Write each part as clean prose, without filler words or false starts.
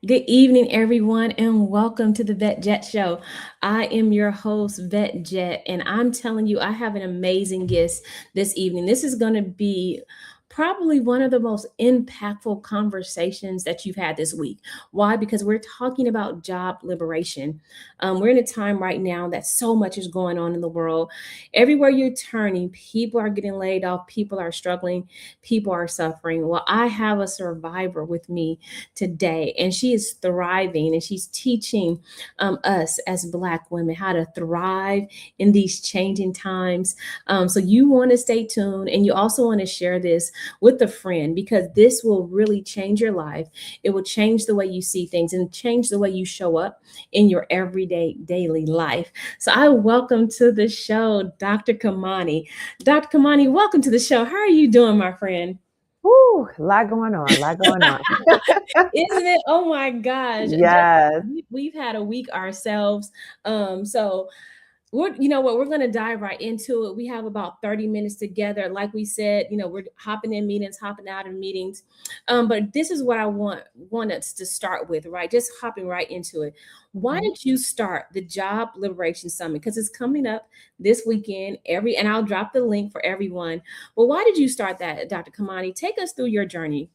Good evening, everyone, and welcome to the Vet Jet Show. I am your host, Vet Jet, and I'm telling you, I have an amazing guest this evening. This is going to be probably one of the most impactful conversations that you've had this week. Why? Because we're talking about job liberation. We're in a time right now that so much is going on in the world. Everywhere you're turning, people are getting laid off, people are struggling, people are suffering. Well, I have a survivor with me today, and she is thriving and she's teaching us as Black women how to thrive in these changing times. So you want to stay tuned, and you also want to share this with a friend because this will really change your life. It will change the way you see things and change the way you show up in your everyday daily life. So I welcome to the show Dr. Kimani. Dr. Kimani, welcome to the show. How are you doing, my friend? Woo, a lot going on, a lot going on. Isn't it? Oh my gosh. Yes. We've had a week ourselves. So you know what, we're going to dive right into it. We have about 30 minutes together. Like we said, we're hopping in meetings, hopping out of meetings. But this is what I want us to start with, right? Just hopping right into it. Why Mhm. did you start the Job Liberation Summit? Because it's coming up this weekend, and I'll drop the link for everyone. Well, why did you start that, Dr. Kamani? Take us through your journey.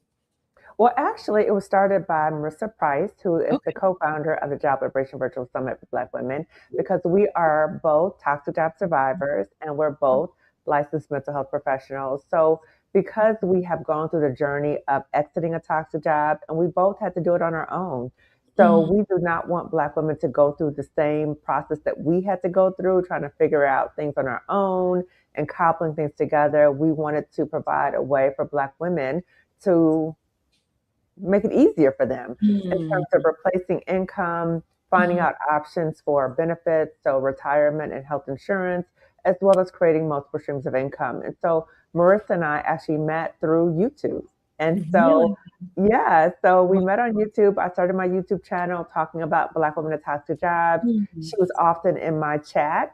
Well, actually, it was started by Marissa Price, who is the Okay. co-founder of the Job Liberation Virtual Summit for Black Women, because we are both toxic job survivors and we're both licensed mental health professionals. So, because we have gone through the journey of exiting a toxic job, and we both had to do it on our own. So, Mm, we do not want Black women to go through the same process that we had to go through, trying to figure out things on our own and cobbling things together. We wanted to provide a way for Black women to make it easier for them in mm, terms of replacing income, finding mhm. out options for benefits, so retirement and health insurance, as well as creating multiple streams of income. And so Marissa and I actually met through YouTube. And so, Really? yeah, so we Wow. met on YouTube. I started my YouTube channel talking about Black women in toxic jobs. Mhm. She was often in my chat,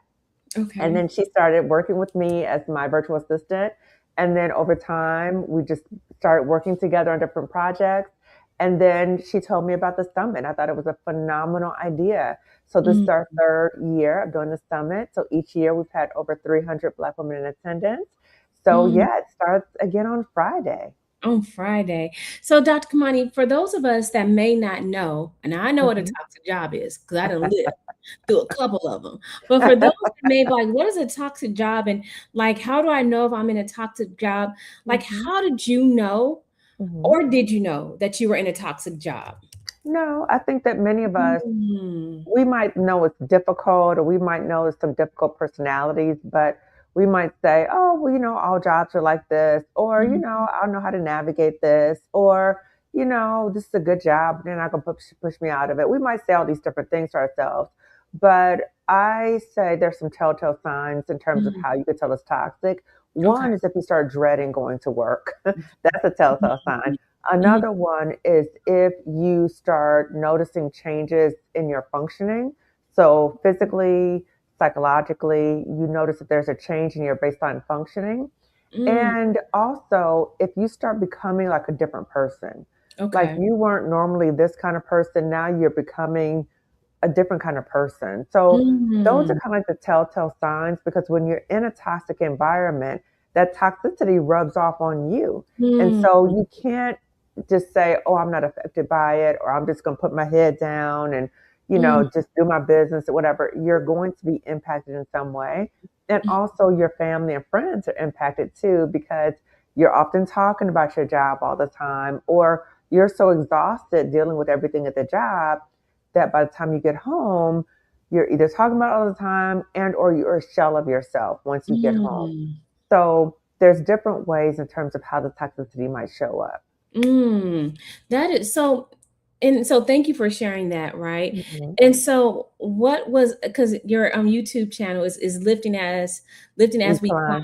and Okay. then she started working with me as my virtual assistant. And then over time, we just started working together on different projects. And then she told me about the summit. I thought it was a phenomenal idea. So this is Mm. our third year of doing the summit. So each year we've had over 300 Black women in attendance. So Mm. yeah, it starts again on Friday. On Friday. So, Dr. Kamani, for those of us that may not know, and I know what a Mhm. toxic job is because I done lived through a couple of them. But for those that may be like, what is a toxic job? And like, how do I know if I'm in a toxic job? Like, Mhm. how did you know, Mhm. or did you know that you were in a toxic job? No, I think that many of us, Mm. we might know it's difficult, or we might know it's some difficult personalities, but we might say, oh, well, all jobs are like this, or, Mhm. I don't know how to navigate this, or, this is a good job. They're not going to push me out of it. We might say all these different things to ourselves. But I say there's some telltale signs in terms of Mm. how you can tell it's toxic. Okay. One is if you start dreading going to work, that's a telltale sign. Mhm. Mhm. Another one is if you start noticing changes in your functioning. So physically, psychologically, you notice that there's a change in your baseline functioning. Mm. And also, if you start becoming like a different person, like Okay. you weren't normally this kind of person, now you're becoming a different kind of person. So those are Mm. kind of like the telltale signs, because when you're in a toxic environment, that toxicity rubs off on you. And Mm. so you can't just say, oh, I'm not affected by it, or I'm just going to put my head down and, Mm. just do my business or whatever. You're going to be impacted in some way. And also your family and friends are impacted too, because you're often talking about your job all the time, or you're so exhausted dealing with everything at the job that by the time you get home, you're either talking about it all the time, and or you're a shell of yourself once you get home. Mm. So there's different ways in terms of how the toxicity might show up. Mm, that is so, and so thank you for sharing that, right? Mhm. And so what was, because your YouTube channel is lifting We as we climb climb,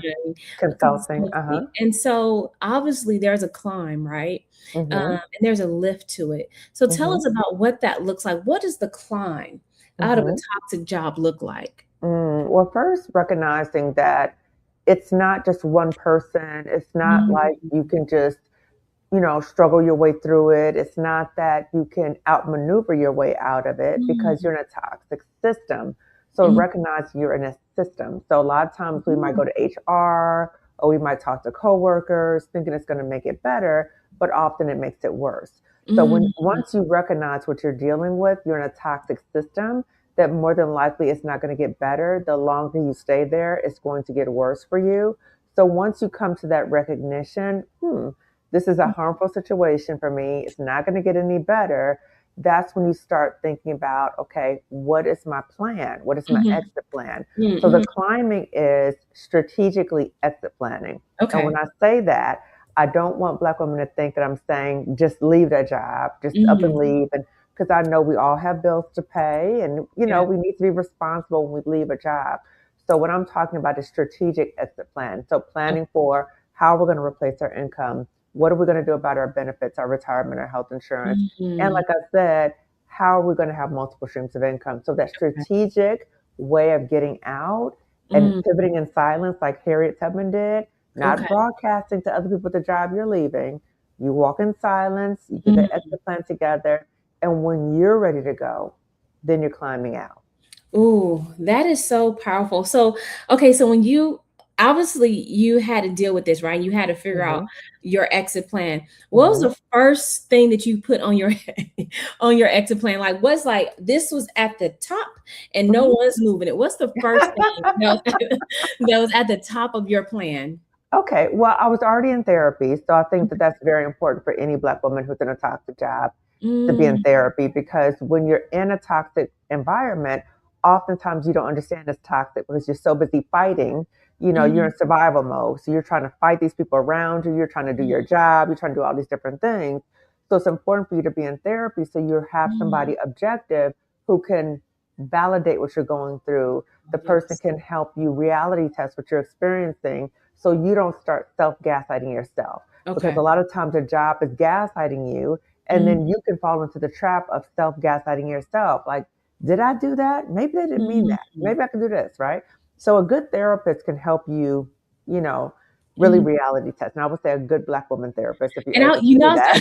consulting. consulting. Uh-huh. And so obviously there's a climb, right? Hmm. And there's a lift to it. So tell Hmm. us about what that looks like. What does the climb out of a Hmm. toxic job look like? Well, first, recognizing that it's not just one person. It's not Mm, like you can just struggle your way through it. It's not that you can outmaneuver your way out of it because Mm, you're in a toxic system. So mhm, recognize you're in a system. So a lot of times we might mm, go to HR or we might talk to coworkers thinking it's going to make it better, but often it makes it worse. So when mm, once you recognize what you're dealing with, you're in a toxic system that more than likely it's not going to get better. The longer you stay there, it's going to get worse for you. So once you come to that recognition, this is a harmful situation for me. It's not going to get any better. That's when you start thinking about, okay, what is my plan? What is my mhm, exit plan? So the mhm. climbing is strategically exit planning. And when Okay. I say that, I don't want Black women to think that I'm saying just leave that job, just up and Mhm. leave. And because I know we all have bills to pay and, Yeah. we need to be responsible when we leave a job. So what I'm talking about is strategic exit plan. So planning for how we're going to replace our income, what are we going to do about our benefits, our retirement, our health insurance? And Mhm. like I said, how are we going to have multiple streams of income? So that Okay. strategic way of getting out and Mm, pivoting in silence, like Harriet Tubman did, not okay. broadcasting to other people the job you're leaving. You walk in silence, you get the Mm. exit plan together, and when you're ready to go, then you're climbing out. Ooh, that is so powerful. So, okay, so when you obviously you had to deal with this, right? You had to figure out Hmm. your exit plan. What was Hmm. the first thing that you put on your on your exit plan? Like, what's like this was at the top and no Hmm. one's moving it. What's the first thing that was at the top of your plan? Okay, well, I was already in therapy, so I think that that's very important for any Black woman who's in a toxic job to be in Mm, therapy because when you're in a toxic environment, oftentimes you don't understand it's toxic because you're so busy fighting. You're mhm, in survival mode. So you're trying to fight these people around you, you're trying to do your job, you're trying to do all these different things. So it's important for you to be in therapy so you have mm. somebody objective who can validate what you're going through. The person Yes. can help you reality test what you're experiencing so you don't start self gaslighting yourself. Because Okay. a lot of times a job is gaslighting you, and Mm, then you can fall into the trap of self gaslighting yourself. Like, did I do that? Maybe they didn't mean that. mm, Maybe I can do this, right? So a good therapist can help you, you know, really mm. reality test. And I would say a good Black woman therapist if you're And I able to do that.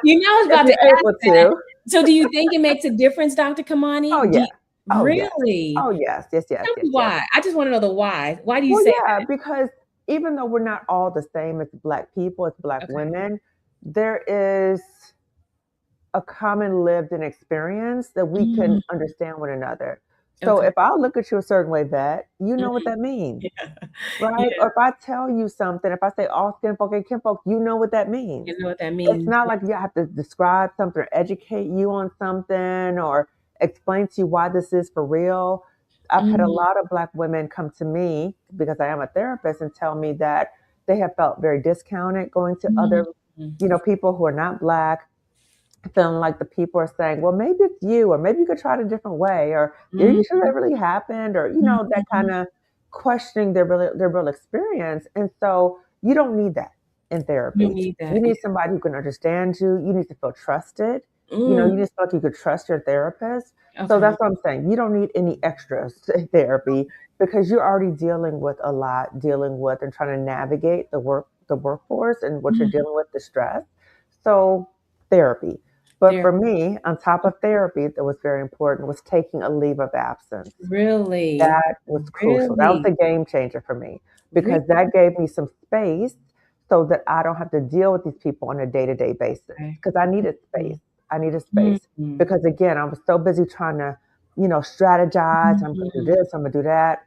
you know, I was If about to you're ask able that. to. So do you think it makes a difference, Dr. Oh Kimani? Do yeah. you Oh yes. really? Oh yes. Yes, yes, Tell yes, me yes. why. I just wanna know the why. Why do you Well, say yeah, because even though we're not all the same as Black people, as Black that? Okay. women, there is a common lived in experience that we can Mm, understand one another. So okay. if I look at you a certain way, Vet, you know what Mhm. that means, Yeah. right? Yeah, Or if I tell you something, if I say all skin folk and kinfolk, you know what that means. you know what that It's means. not Yeah. like you have to describe something or educate you on something or explain to you why this is for real. I've had a Mm, lot of Black women come to me because I am a therapist and tell me that they have felt very discounted going to mm, other, people who are not Black, feeling like the people are saying, well, maybe it's you, or maybe you could try it a different way, or are you sure mhm, that really happened? Or, that kind mhm. of questioning their real experience. And so you don't need that in You therapy. need You that. need somebody who can understand you. You need to feel trusted. Mm, You need to feel like you could trust your therapist. So okay. that's what I'm saying. You don't need any extras in therapy because you're already dealing with a lot, dealing with and trying to navigate the workforce and what you're Mm, dealing with, the stress. So therapy. But there for me, on top of therapy, that was very important was taking a leave of absence. really, That was crucial. That was really, a game changer for me really because that gave me some space so that I don't have to deal with these people on a day-to-day basis. okay. Because I needed Mhm, space. I needed space mhm, because again, I was so busy trying to, strategize. I'm going to do mhm, this. I'm going to do that.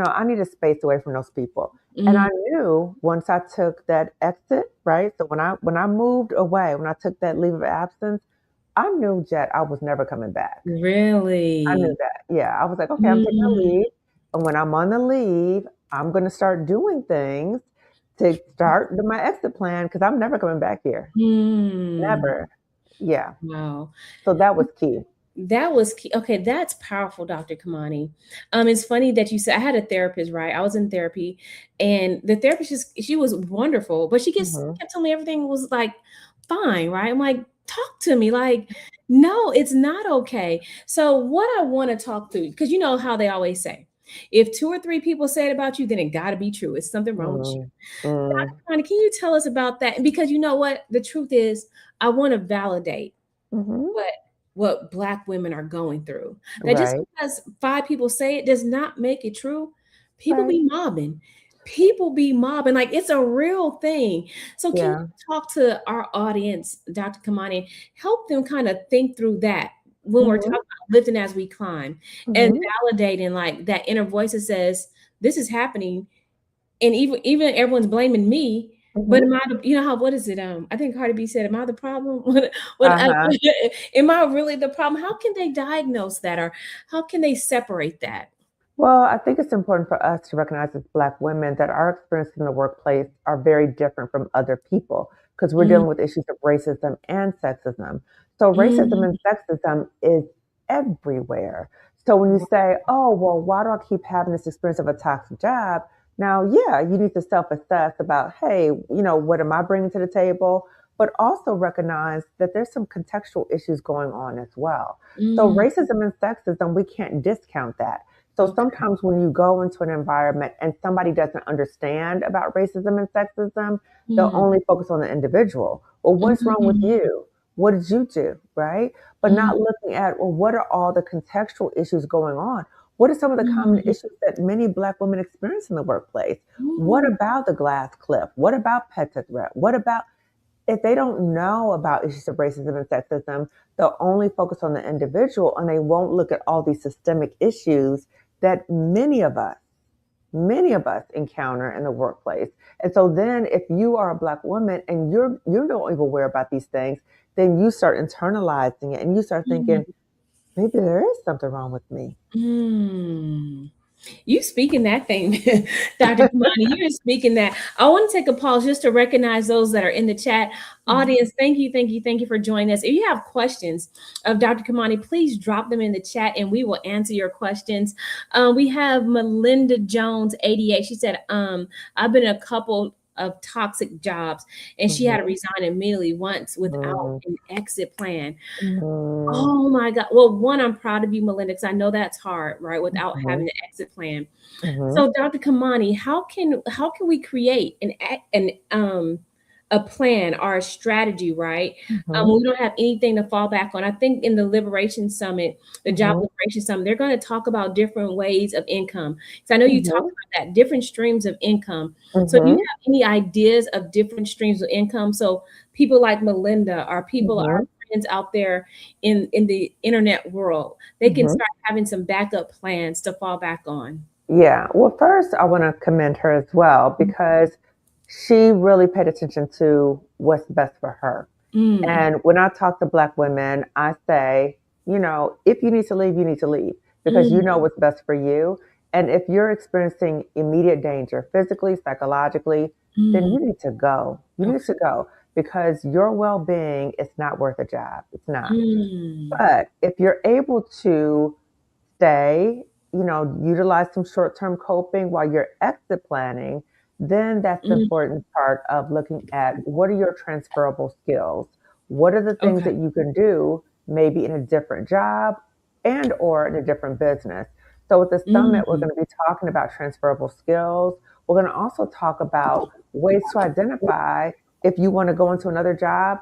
I needed space away from those people. And mm. I knew once I took that exit, right? So when I moved away, when I took that leave of absence, I knew, Jet, I was never coming back. I knew Really? that. Yeah, I was like, "Okay, I'm taking a Mm, leave, and when I'm on the leave, I'm gonna start doing things to start my exit plan because 'cause I'm never coming back here. mm. Never." Yeah, Wow. so that was key. That was key. Okay, that's powerful, Dr. Kamani. It's funny that you said I had a therapist, right? I was in therapy, and the therapist she was wonderful, but she just Mhm. kept telling me everything was like fine, right? I'm like, talk to me, like, no, it's not okay. So what I want to talk through, because you know how they always say. If two or three people say it about you, then it got to be true. It's something wrong with you. Mm, mm, Dr. Connie, can you tell us about that? Because you know what? The truth is, I want to validate mhm. what Black women are going through. That just Right, because five people say it does not make it true. People right. be mobbing. People be mobbing. Like it's a real thing. So can you Yeah. talk to our audience, Dr. Kamani, help them kind of think through that when we're talking Mhm, about lifting as we climb and mhm, validating like that inner voice that says, this is happening and even everyone's blaming me. But mhm. am I the, you know how what is it? I think Cardi B said, "Am I the problem? What Uh-huh. am I really the problem?" How can they diagnose that, or how can they separate that? Well, I think it's important for us to recognize as Black women that our experiences in the workplace are very different from other people because we're Mm, dealing with issues of racism and sexism. So, racism mm, and sexism is everywhere. So, when you say, oh, well, why do I keep having this experience of a toxic job? Now, yeah, you need to self assess about, hey, what am I bringing to the table? But also recognize that there's some contextual issues going on as well. So, mm, racism and sexism, we can't discount that. So okay. sometimes when you go into an environment and somebody doesn't understand about racism and sexism, they'll Mm, only focus on the individual. Well, what's wrong with mm, you? What did you do? Right? But mm, not looking at, well, what are all the contextual issues going on? What are some of the common mm, issues that many Black women experience in the workplace? What mm, about the glass cliff? What about pet to threat? What about if they don't know about issues of racism and sexism, they'll only focus on the individual and they won't look at all these systemic issues that many of us encounter in the workplace. And so then if you are a Black woman and you're not even aware about these things, then you start internalizing it and you start mm, thinking, maybe there is something wrong with me. mm. You speaking that thing, Dr. Kimani, you're speaking that. I want to take a pause just to recognize those that are in the chat. Mhm. Audience, thank you, thank you, thank you for joining us. If you have questions of Dr. Kimani, please drop them in the chat and we will answer your questions. We have Melinda Jones, 88. She said, I've been in a couple of toxic jobs and she had to Mhm. resign immediately once without Mhm. an exit plan. Mhm. Oh my God. Well, one, I'm proud of you, Melinda, because I know that's hard, right? Without having Mhm. an exit plan. Mhm. So, Dr. Kamani, how can we create a plan or a strategy, right? Mhm. We don't have anything to fall back on. I think in the Liberation Summit, the Job Mhm. Liberation Summit, they're going to talk about different ways of income. So I know you talked Mhm. about that, different streams of income. So, do you Mhm. have any ideas of different streams of income? So people like Melinda or people, our Mhm. friends out there in the internet world, they can Mhm. start having some backup plans to fall back on. Yeah. Well, first, I want to commend her as well because she really paid attention to what's best for her. Mm, And when I talk to Black women, I say, if you need to leave, you need to leave because you mm, know what's best for you. And if you're experiencing immediate danger, physically, psychologically, then mm, you need to go. You need to okay. go because your well being is not worth a job. It's not. Mm, But if you're able to stay, utilize some short term coping while you're exit planning, then that's the mm, important part of looking at what are your transferable skills? What are the things okay. that you can do maybe in a different job and or in a different business? So with the summit, we're Mm, going to be talking about transferable skills. We're going to also talk about ways to identify if you want to go into another job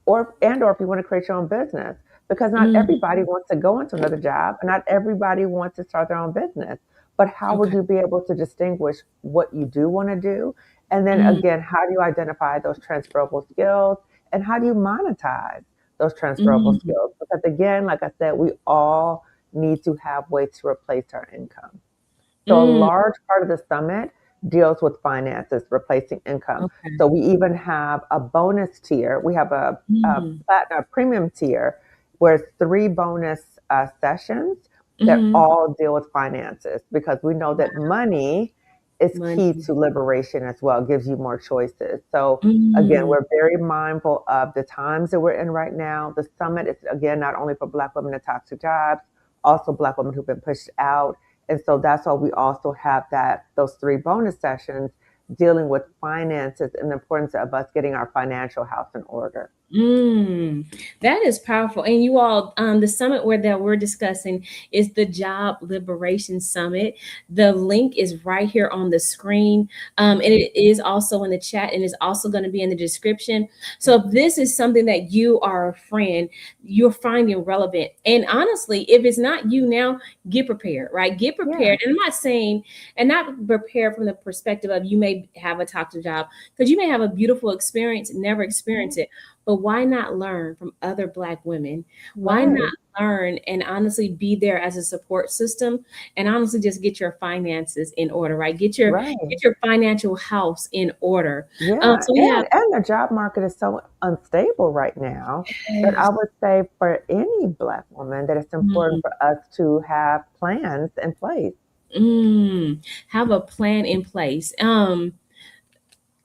or if you want to create your own business because not mm, everybody wants to go into another job and not everybody wants to start their own business, but how would okay. you be able to distinguish what you do want to do, and then Mm, again, how do you identify those transferable skills and how do you monetize those transferable mm, skills? Because again, like I said, we all need to have ways to replace our income. So a mm, large part of the summit deals with finances, replacing income. okay. So we even have a bonus tier. We have Mm, a premium tier where it's three bonus sessions that mhm. all deal with finances because we know that money is key Money. to liberation as well, gives you more choices. So again, Mm, we're very mindful of the times that we're in right now. The summit is again not only for Black women in toxic jobs, also Black women who've been pushed out, and so that's why we also have those three bonus sessions dealing with finances and the importance of us getting our financial house in order. Mm, that is powerful. And you all, the summit where that we're discussing is the Job Liberation Summit. The link is right here on the screen. And it is also in the chat and is also going to be in the description. So if this is something that you are a friend, you're finding relevant. And honestly, if it's not you now, get prepared, right? Get Yeah. prepared. And I'm not saying, and not prepared from the perspective of you may have a toxic job, because you may have a beautiful experience, never experience it, but why not learn from other Black women? Why not Right. learn and honestly be there as a support system, and honestly just get your finances in order, right? Right. Get your financial house in order. Yeah, So we have and the job market is so unstable right now that I yes, would say for any Black woman that it's important mm, for us to have plans in place. have a plan in place.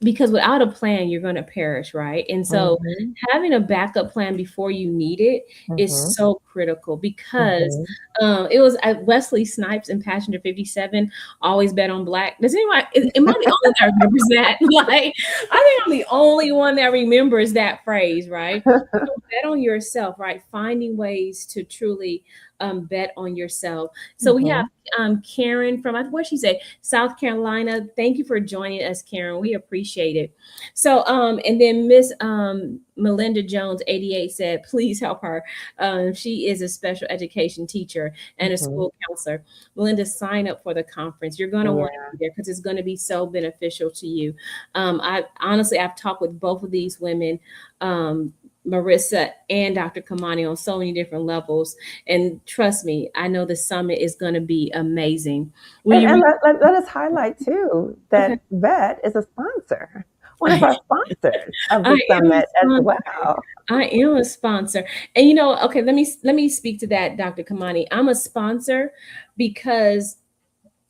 Because without a plan you're going to perish, right? And so Mhm, having a backup plan before you need it is mhm, so critical, because mhm. it was Wesley Snipes in Passenger 57, always bet on Black. Does anyone, am I the only one that remembers that? Like, I think I'm the only one that remembers that phrase, right? So bet on yourself, right? Finding ways to truly bet on yourself. So we have Mhm. Karen from, what she say, South Carolina. Thank you for joining us, Karen. We appreciate it. So, and then Miss Melinda Jones, 88, said, please help her. She is a special education teacher and a Mhm. school counselor. Melinda, sign up for the conference. You're going to want to Yeah. be there because it's going to be so beneficial to you. I've talked with both of these women. Marissa and Dr. Kamani on so many different levels. And trust me, I know the summit is going to be amazing. Will you And read? let us highlight too Okay. that Vet is a sponsor, one of our sponsors of I the am a summit as sponsor. well. I am a sponsor. And okay, let me speak to that, Dr. Kamani. I'm a sponsor because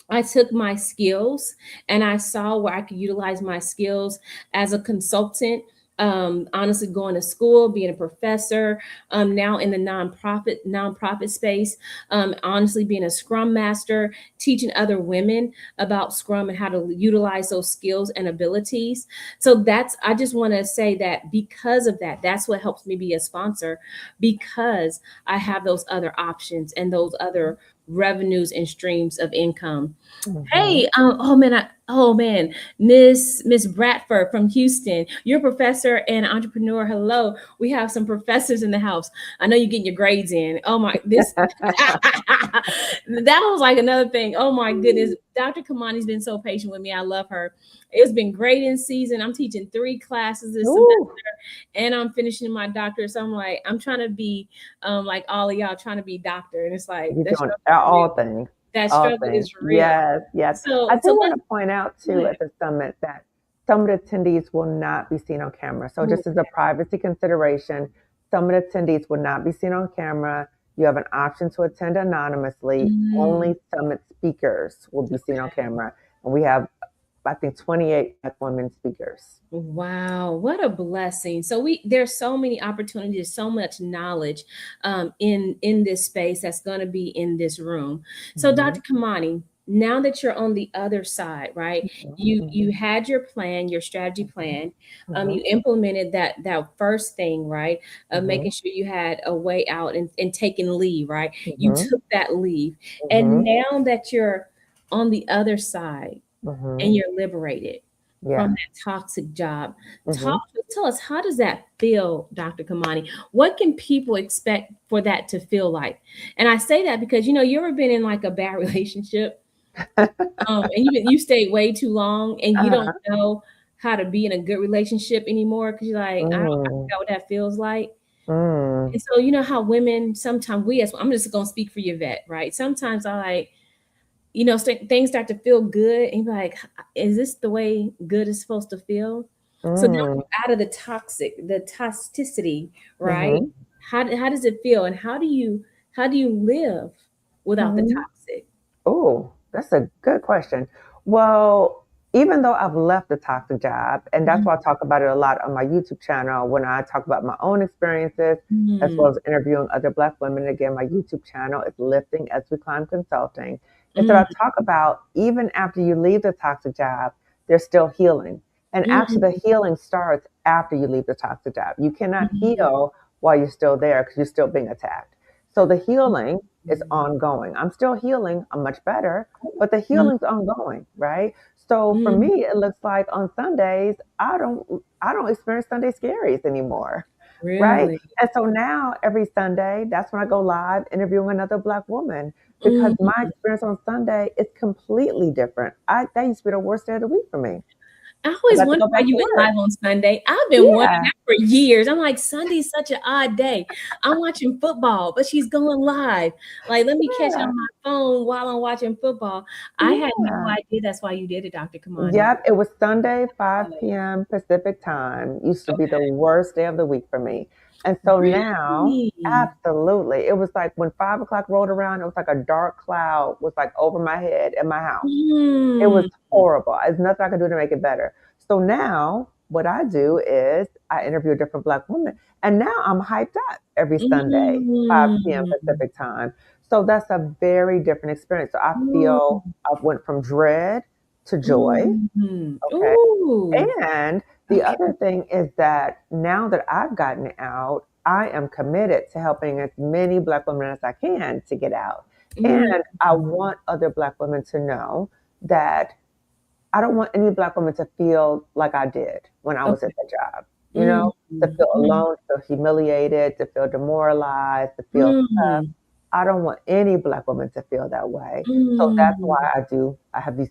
I took my skills and I saw where I could utilize my skills as a consultant. Honestly, going to school, being a professor, now in the nonprofit space. Honestly, being a Scrum master, teaching other women about Scrum and how to utilize those skills and abilities. So I just want to say that because of that, that's what helps me be a sponsor, because I have those other options and those other revenues and streams of income. Mhm. Hey, oh man, Miss Bradford from Houston, you're a professor and entrepreneur. Hello, we have some professors in the house. I know you're getting your grades in. Oh my, this that was like another thing. Oh my goodness, Dr. Kamani's been so patient with me. I love her. It's been great in season. I'm teaching 3 classes this semester, Ooh, and I'm finishing my doctorate. So I'm trying to be like all of y'all trying to be doctor, and it's like you're that doing struggle is real. all things, That all struggle things. is real. Yes, yes. I So do want let's to point out go too ahead. at the summit that some of the attendees will not be seen on camera. So Ooh, just as a privacy consideration, some of the attendees will not be seen on camera. You have an option to attend anonymously. mm, Only summit speakers will be seen on camera. And we have, I think, 28 Black women speakers. wow, what a blessing. So there's so many opportunities, so much knowledge in this space that's going to be in this room. So Mhm, Dr. Kamani, now that you're on the other side, right? mhm, You mhm, had your plan, your strategy mhm, plan. You mhm, implemented that first thing, right? Of mhm, making sure you had a way out and taking leave, right? You mhm, took that leave. And mhm, now that you're on the other side, mhm. and you're liberated from Yeah. that toxic job. Mhm. Tell us, how does that feel, Dr. Kamani? What can people expect for that to feel like? And I say that because you ever been in like a bad relationship, and you stayed way too long, and you don't Uh-huh. know how to be in a good relationship anymore because you're like, I Mm, forgot what that feels like. mm, And so you know how women sometimes I'm just gonna speak for your vet, right? Sometimes I like things start to feel good, and you're like, is this the way good is supposed to feel? So now mm, you're out of the toxicity, right? mhm, How does it feel, and how do you live without the mhm. toxic? Oh, that's a good question. Well, even though I've left the toxic job, and that's Mhm. why I talk about it a lot on my YouTube channel when I talk about my own experiences, as Mm, well as interviewing other Black women. Again, my YouTube channel is Lifting as We Climb Consulting. And so I mm, talk about even after you leave the toxic job, there's still healing. And actually, the Mm, healing starts after you leave the toxic job. You cannot mm, heal while you're still there because you're still being attacked. So the healing is mm, ongoing. I'm still healing. I'm much better, but the mm, healing's ongoing, right? So for mm. me, it looks like on Sundays, I don't experience Sunday scaries anymore, right? Really? And so now every Sunday, that's when I go live interviewing another Black woman because Mm. my experience on Sunday is completely different. That used to be the worst day of the week for me I because always I have to wondered go why back you to went work. live on Sunday. I've been wondering Yeah, that for years. I'm like, Sunday's such an odd day. I'm watching football, but she's going live. Like, let me catch it yeah, on my phone while I'm watching football. I had no yeah. idea that's why you did it, Dr. Kimani. Yep, it was Sunday, Oh, 5 p.m. Pacific time. Used to be the okay. worst day of the week for me. And so now, Really? absolutely. It was like when 5 o'clock rolled around, it was like a dark cloud was like over my head in my house. It was Mm. horrible. There's nothing I could do to make it better. So now what I do is I interview a different Black woman. And now I'm hyped up every Sunday, 5 p.m. Mm. Pacific time. So that's a very different experience. So I feel Mm. I went from dread to joy. Mhm. Okay. Ooh, And the okay. other thing is that now that I've gotten out, I am committed to helping as many Black women as I can to get out. And I Mhm. want other Black women to know that I don't want any Black woman to feel like I did when I was Okay. at the job, Mhm. to feel Mhm. alone, to feel humiliated, to feel demoralized, to feel tough. Mm. I don't want any Black woman to feel that way. So that's why Mm. I have these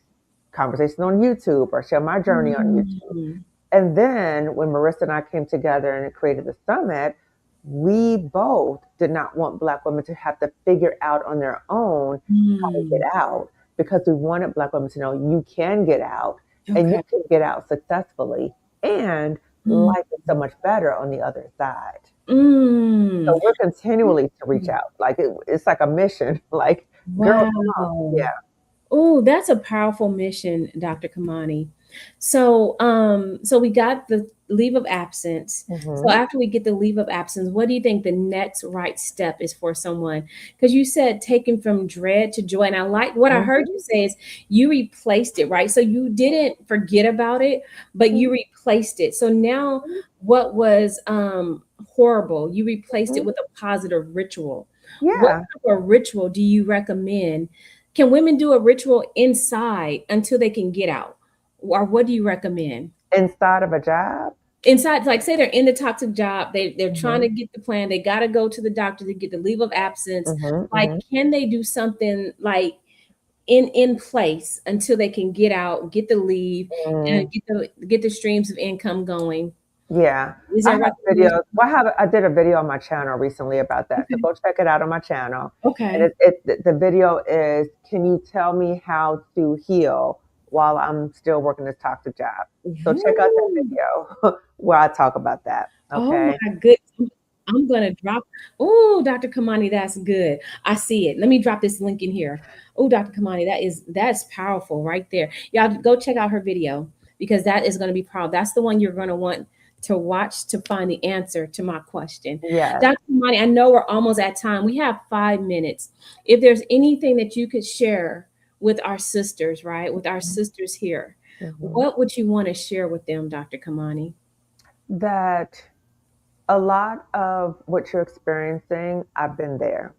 conversations on YouTube or share my journey on YouTube. Mm. And then when Marissa and I came together and created the summit, we both did not want Black women to have to figure out on their own how to get Mm. out because we wanted Black women to know you can get out and you Okay. can get out successfully and Mm. life is so much better on the other side. Mm. So we're continually to reach out. Like it's like a mission. Like, girl, come on. Wow. Yeah. Oh, that's a powerful mission, Dr. Kamani. So we got the leave of absence. So Hmm. after we get the leave of absence, what do you think the next right step is for someone? Because you said taken from dread to joy, and I like what I heard Hmm. you say is you replaced it, right? So you didn't forget about it, but you replaced it. So now, what was horrible, you replaced it Hmm. with a positive ritual. What Yeah. type of ritual do you recommend? Can women do a ritual inside until they can get out? Or what do you recommend? Inside of a job. Inside, like say they're in the toxic job, they're trying Hmm. to get the plan, they gotta go to the doctor to get the leave of absence. Hmm. Like, Hmm. can they do something like in place until they can get out, get the leave, and Mm. get the streams of income going? Yeah, Is I there a have recommendation? videos. Well, I did a video on my channel recently about that, so Okay. go check it out on my channel. And Okay. the video is, can you tell me how to heal while I'm still working this toxic job? So check out that Ooh. video where I talk about that. Oh Okay. my goodness. I'm gonna drop. Oh, Dr. Kamani, that's good. I see it. Let me drop this link in here. Oh, Dr. Kamani, that's powerful right there. Y'all go check out her video because that is gonna be powerful. That's the one you're gonna want to watch to find the answer to my question. Yes. Dr. Kamani, I know we're almost at time. We have 5 minutes. If there's anything that you could share with our sisters, right? With our sisters here, Mhm. what would you want to share with them, Dr. Kamani? That a lot of what you're experiencing, I've been there.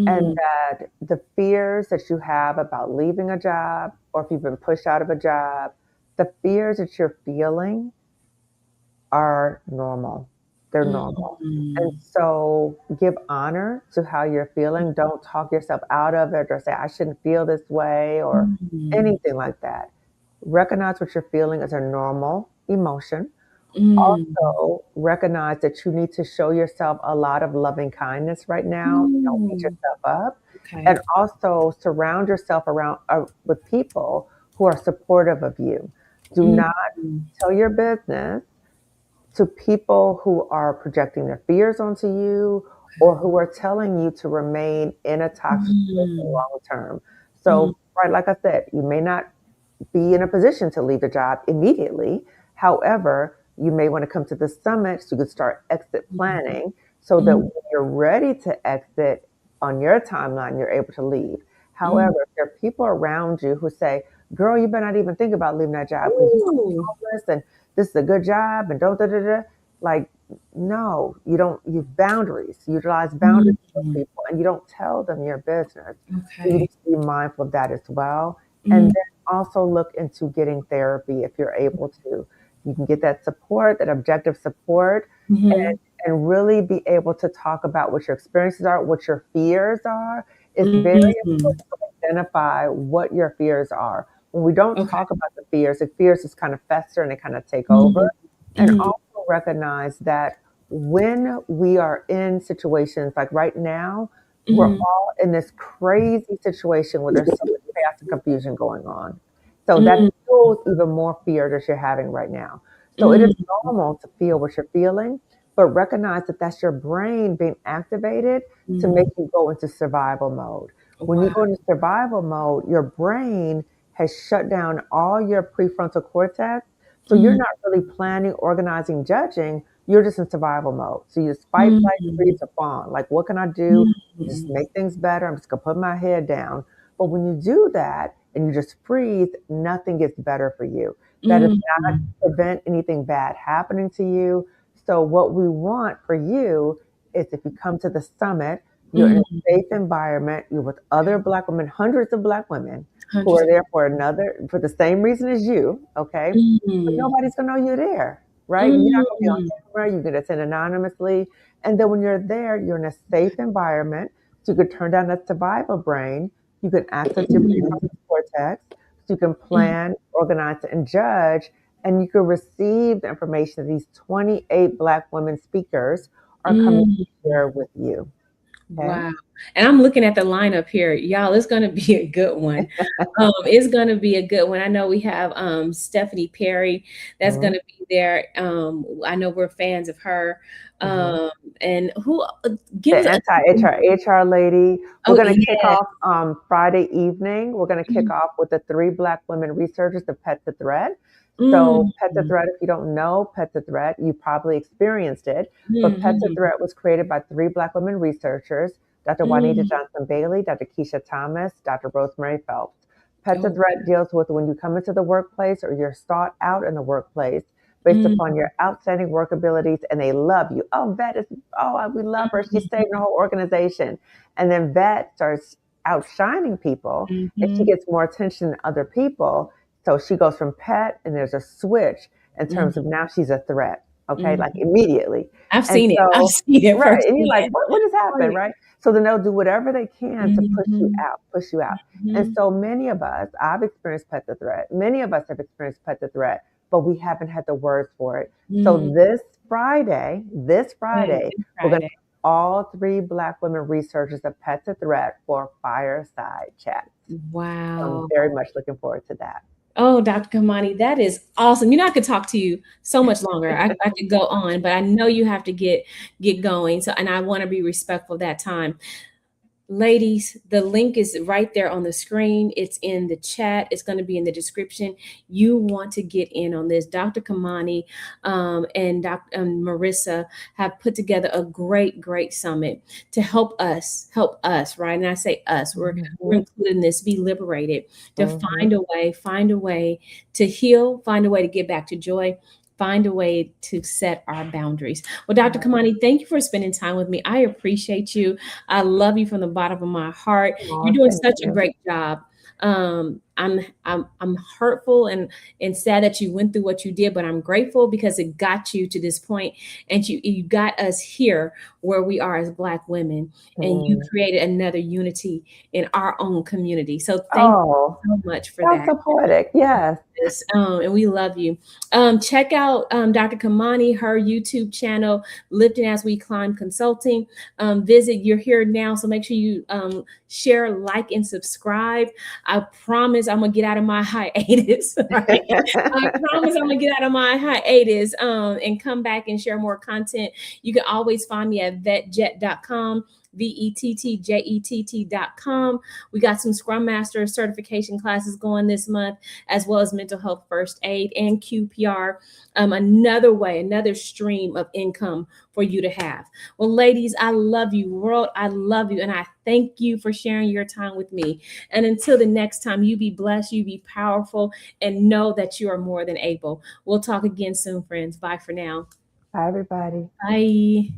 And Mm, that the fears that you have about leaving a job, or if you've been pushed out of a job, the fears that you're feeling are normal. They're normal. And mm, so give honor to how you're feeling. Don't talk yourself out of it or say, I shouldn't feel this way or mm, anything like that. Recognize what you're feeling as a normal emotion. mm, Also, recognize that you need to show yourself a lot of loving kindness right now. Don't beat mm. yourself up. Okay. And also surround yourself around with people who are supportive of you. Do Mm, not tell your business to people who are projecting their fears onto you or who are telling you to remain in a toxic situation mm, long term. mm, So, right, like I said, you may not be in a position to leave the job immediately. However, you may want to come to the summit so you can start exit mm, planning so that mm, when you're ready to exit on your timeline, you're able to leave. mm. However, if there are people around you who say, girl, you better not even think about leaving that job because you're Ooh. homeless and this is a good job and don't da da da. Like, no, you don't. You boundaries. Utilize boundaries with Mm. people, and you don't tell them your business. So you Okay. need to be mindful of that as well, and Mm. then also look into getting therapy if you're able to. You can get that support, that objective support, Mhm. and really be able to talk about what your experiences are, what your fears are. It's very Mhm. important to identify what your fears are. When we don't Okay. talk about the fears just kind of fester and they kind of take over. Mhm. And Mhm. also recognize that when we are in situations like right now, we're Mhm. all in this crazy situation where there's so much chaos and confusion going on. So that Mm. fuels even more fear that you're having right now. So it is Mm. normal to feel what you're feeling, but recognize that that's your brain being activated to Mm. make you go into survival mode. When you Wow. go into survival mode, your brain has shut down all your prefrontal cortex. So you're Mm. not really planning, organizing, judging. You're just in survival mode. So you just fight, flight, Mm. freeze, or fawn. Like, what can I do? Just Mm. make things better. I'm just gonna put my head down. But when you do that and you just freeze, nothing gets better for you. That is not Mm. prevent anything bad happening to you. So what we want for you is if you come to the summit, you're in a Mm. safe environment, you're with other Okay. Black women, hundreds of Black women who Hundreds are of. there for the same reason as you, okay? But Mm. nobody's gonna know you're there, right? You're not gonna be on Mm. camera, you can attend anonymously. And then when you're there, you're in a safe environment, so you could turn down that survival brain, you can access your Mm. prefrontal cortex, so you can Mm. plan, organize, and judge, and you can receive the information that these 28 Black women speakers are coming Mm. to share with you. Okay? Wow. And I'm looking at the lineup here. Y'all, it's going to be a good one. It's going to be a good one. I know we have Stephanie Perry that's going Mhm, to be there. I know we're fans of her. mhm. Um, and who give The us a anti-HR lady. We're oh gonna kick yeah. off Friday evening. We're gonna kick Mm, off with the 3 Black women researchers of Pet to Threat. So mm, Pet to Threat, if you don't know Pet to Threat, you probably experienced it. But Pet to mhm, Threat was created by 3 Black women researchers, Dr. Juanita mm. Johnson Bailey, Dr. Keisha Thomas, Dr. Rosemary Phelps. Pet to Oh, Threat deals with when you come into the workplace or you're sought out in the workplace based mm, upon your outstanding work abilities and they love you. Oh, Vet is, oh, we love her. She's saving the whole organization. And then Vet starts outshining people and she mhm, gets more attention than other people. So she goes from pet and there's a switch in terms mhm, of now she's a threat. Okay, like mhm. immediately. I've And seen it. I've so, seen it right. And you're firsthand. like, what has happened? Right. Right. So then they'll do whatever they can to Mhm, push you out. And mhm, so many of us, I've experienced pet the threat. Many of us have experienced pet the threat, but we haven't had the words for it. So mm. this Right, Friday, this we're going to Friday. have all 3 Black women researchers of Pet to Threat for fireside chats. So I'm Wow. very much looking forward to that. Oh, Dr. Kamani, that is awesome. You know, I could talk to you so much longer. I could go on, but I know you have to get going. So, and I want to be respectful of that time. Ladies, the link is right there on the screen. It's in the chat. It's going to be in the description. You want to get in on this. Dr. Kamani and Dr. Marissa have put together a great summit to help us, right? And I say us, we're Mhm, included in this, be liberated, to mhm. find a way to heal, find a way to get back to joy, find a way to set our boundaries. Well, Dr. Right. Kamani, thank you for spending time with me. I appreciate you. I love you from the bottom of my heart. You're Oh, doing thank such a you. great job. I'm hurtful and sad that you went through what you did, but I'm grateful because it got you to this point, and you got us here where we are as Black women, and you Mm. created another unity in our own community. So thank Oh, you so much for sounds that. so poetic. Yes. Yes, and we love you. Check out Dr. Kamani, her YouTube channel, Lifting as We Climb Consulting. Visit, you're here now, so make sure you share, like, and subscribe. I promise I'm going to get out of my hiatus, right? I promise I'm going to get out of my hiatus and come back and share more content. You can always find me at vetjet.com. vettjet.com. We got some Scrum Master certification classes going this month, as well as mental health first aid and QPR. Another way, another stream of income for you to have. Well, ladies, I love you. World, I love you. And I thank you for sharing your time with me. And until the next time, you be blessed, you be powerful, and know that you are more than able. We'll talk again soon, friends. Bye for now. Bye, everybody. Bye.